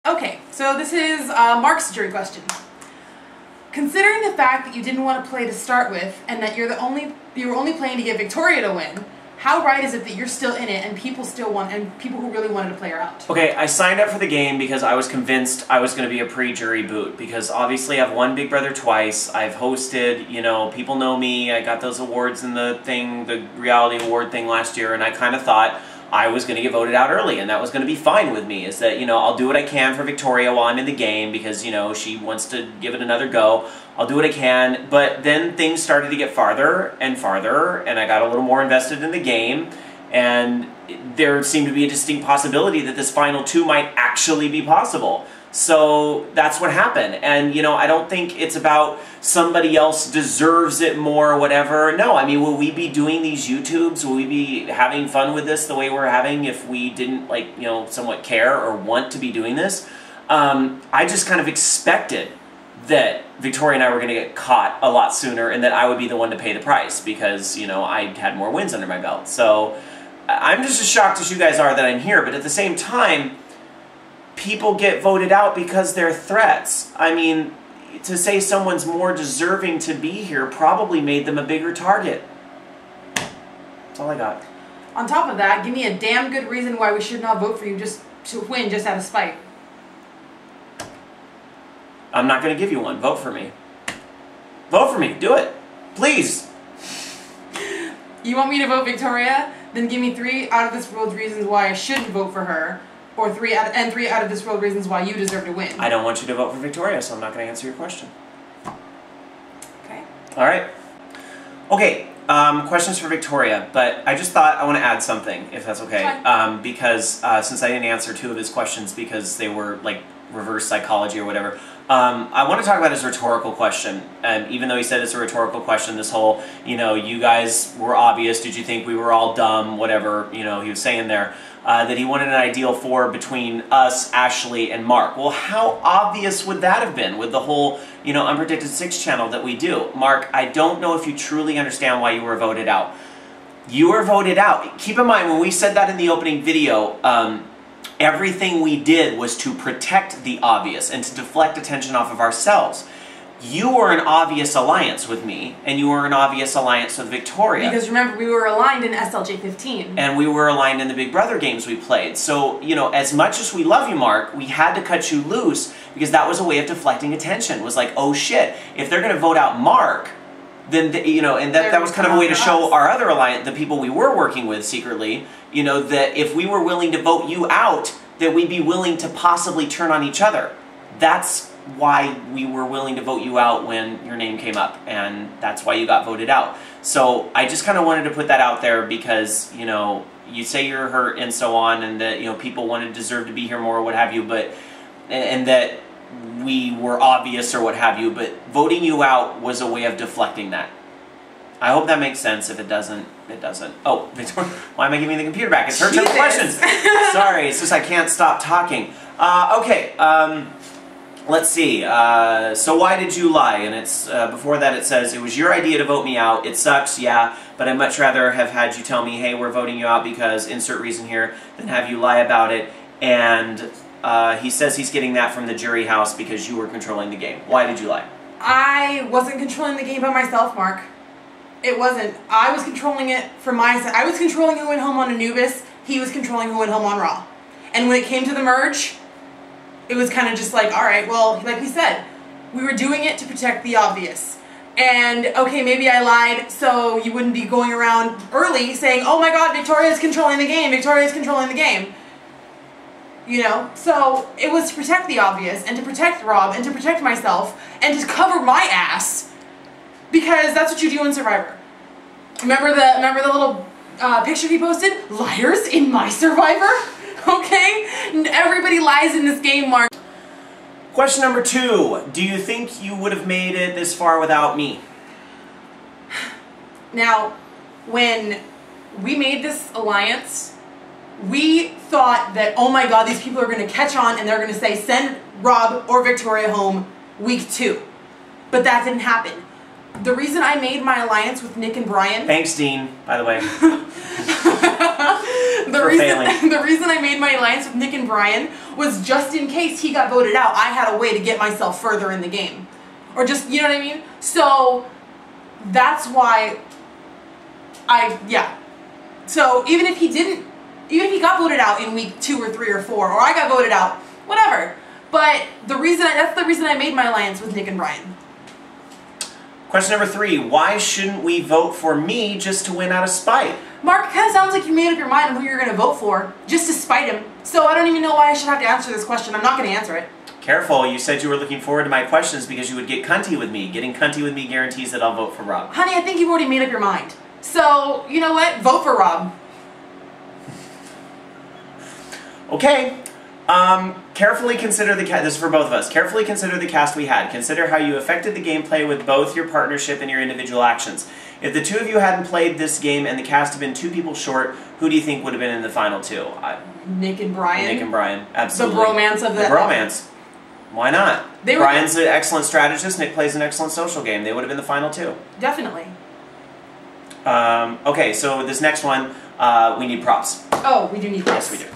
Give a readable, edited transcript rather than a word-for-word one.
Okay, so this is Mark's jury question. Considering the fact that you didn't want to play to start with, and that you were only playing to get Victoria to win, how right is it that you're still in it and people who really wanted to play her out? Okay, I signed up for the game because I was convinced I was going to be a pre-jury boot, because obviously I've won Big Brother twice, I've hosted, you know, people know me, I got those awards in the reality award thing last year, and I kind of thought I was going to get voted out early, and that was going to be fine with me, is that, you know, I'll do what I can for Victoria while I'm in the game, because, you know, she wants to give it another go. I'll do what I can, but then things started to get farther and farther, and I got a little more invested in the game, and there seemed to be a distinct possibility that this final two might actually be possible. So that's what happened, and you know, I don't think it's about somebody else deserves it more or whatever. No, I mean, will we be doing these YouTubes? Will we be having fun with this the way we're having if we didn't, like, you know, somewhat care or want to be doing this? I just kind of expected that Victoria and I were going to get caught a lot sooner, and that I would be the one to pay the price because, you know, I had more wins under my belt. So I'm just as shocked as you guys are that I'm here, but at the same time, people get voted out because they're threats. I mean, to say someone's more deserving to be here probably made them a bigger target. That's all I got. On top of that, give me a damn good reason why we should not vote for you just to win, just out of spite. I'm not going to give you one. Vote for me. Vote for me. Do it. Please. You want me to vote Victoria? Then give me 3 out of this world reasons why I shouldn't vote for her. Or 3 out of this world reasons why you deserve to win. I don't want you to vote for Victoria, so I'm not going to answer your question. Okay. All right. Okay, questions for Victoria, but I just thought I want to add something, if that's okay. Because since I didn't answer 2 of his questions because they were like reverse psychology or whatever, I want to talk about his rhetorical question. And even though he said it's a rhetorical question, this whole, you know, you guys were obvious, did you think we were all dumb, whatever, you know, he was saying there. That he wanted an ideal 4 between us, Ashley, and Mark. Well, how obvious would that have been with the whole, you know, Unpredicted 6 channel that we do? Mark, I don't know if you truly understand why you were voted out. You were voted out. Keep in mind, when we said that in the opening video, everything we did was to protect the obvious and to deflect attention off of ourselves. You were an obvious alliance with me, and you were an obvious alliance with Victoria. Because remember, we were aligned in SLJ 15. And we were aligned in the Big Brother games we played. So, you know, as much as we love you, Mark, we had to cut you loose because that was a way of deflecting attention. It was like, oh shit, if they're going to vote out Mark, then, you know, and that was kind of a way to show our other alliance, the people we were working with secretly, you know, that if we were willing to vote you out, that we'd be willing to possibly turn on each other. That's why we were willing to vote you out when your name came up, and that's why you got voted out. So I just kind of wanted to put that out there because, you know, you say you're hurt and so on, and that, you know, people deserve to be here more or what have you, but, and that we were obvious or what have you, but voting you out was a way of deflecting that. I hope that makes sense. If it doesn't, it doesn't. Oh, Victoria, why am I giving the computer back? It's her turn for questions. Sorry, it's just I can't stop talking. Okay, let's see. So why did you lie? And it's before that it says, it was your idea to vote me out. It sucks, yeah, but I'd much rather have had you tell me, hey, we're voting you out because insert reason here, than have you lie about it. And he says he's getting that from the jury house because you were controlling the game. Why did you lie? I wasn't controlling the game by myself, Mark. It wasn't. I was controlling it from my side. I was controlling who went home on Anubis. He was controlling who went home on Raw. And when it came to the merge, it was kind of just like, all right, well, like we said, we were doing it to protect the obvious. And, okay, maybe I lied so you wouldn't be going around early saying, oh my god, Victoria's controlling the game, Victoria's controlling the game. You know? So, it was to protect the obvious, and to protect Rob, and to protect myself, and to cover my ass. Because that's what you do in Survivor. Remember the little picture he posted? Liars in my Survivor? Okay? Everybody lies in this game, Mark. Question number 2. Do you think you would have made it this far without me? Now, when we made this alliance, we thought that, oh my god, these people are going to catch on and they're going to say, send Rob or Victoria home week 2. But that didn't happen. The reason I made my alliance with Nick and Brian... Thanks, Dean, by the way. failing. The reason I made my alliance with Nick and Brian was just in case he got voted out, I had a way to get myself further in the game. Or just, you know what I mean? So, that's why So, even if he got voted out in week 2 or 3 or 4, or I got voted out, whatever. But that's the reason I made my alliance with Nick and Brian. Question number 3, why shouldn't we vote for me just to win out of spite? Mark, it kind of sounds like you made up your mind on who you're going to vote for, just to spite him. So I don't even know why I should have to answer this question. I'm not going to answer it. Careful, you said you were looking forward to my questions because you would get cunty with me. Getting cunty with me guarantees that I'll vote for Rob. Honey, I think you've already made up your mind. So, you know what? Vote for Rob. Okay. Carefully consider the cast. This is for both of us. Carefully consider the cast we had. Consider how you affected the gameplay with both your partnership and your individual actions. If the 2 of you hadn't played this game and the cast had been 2 people short, who do you think would have been in the final 2? Nick and Brian. Nick and Brian, absolutely. The bromance of the bromance. Why not? Brian's an excellent strategist. Nick plays an excellent social game. They would have been the final 2. Definitely. Okay, so this next one, we need props. Oh, we do need props. Yes, we do.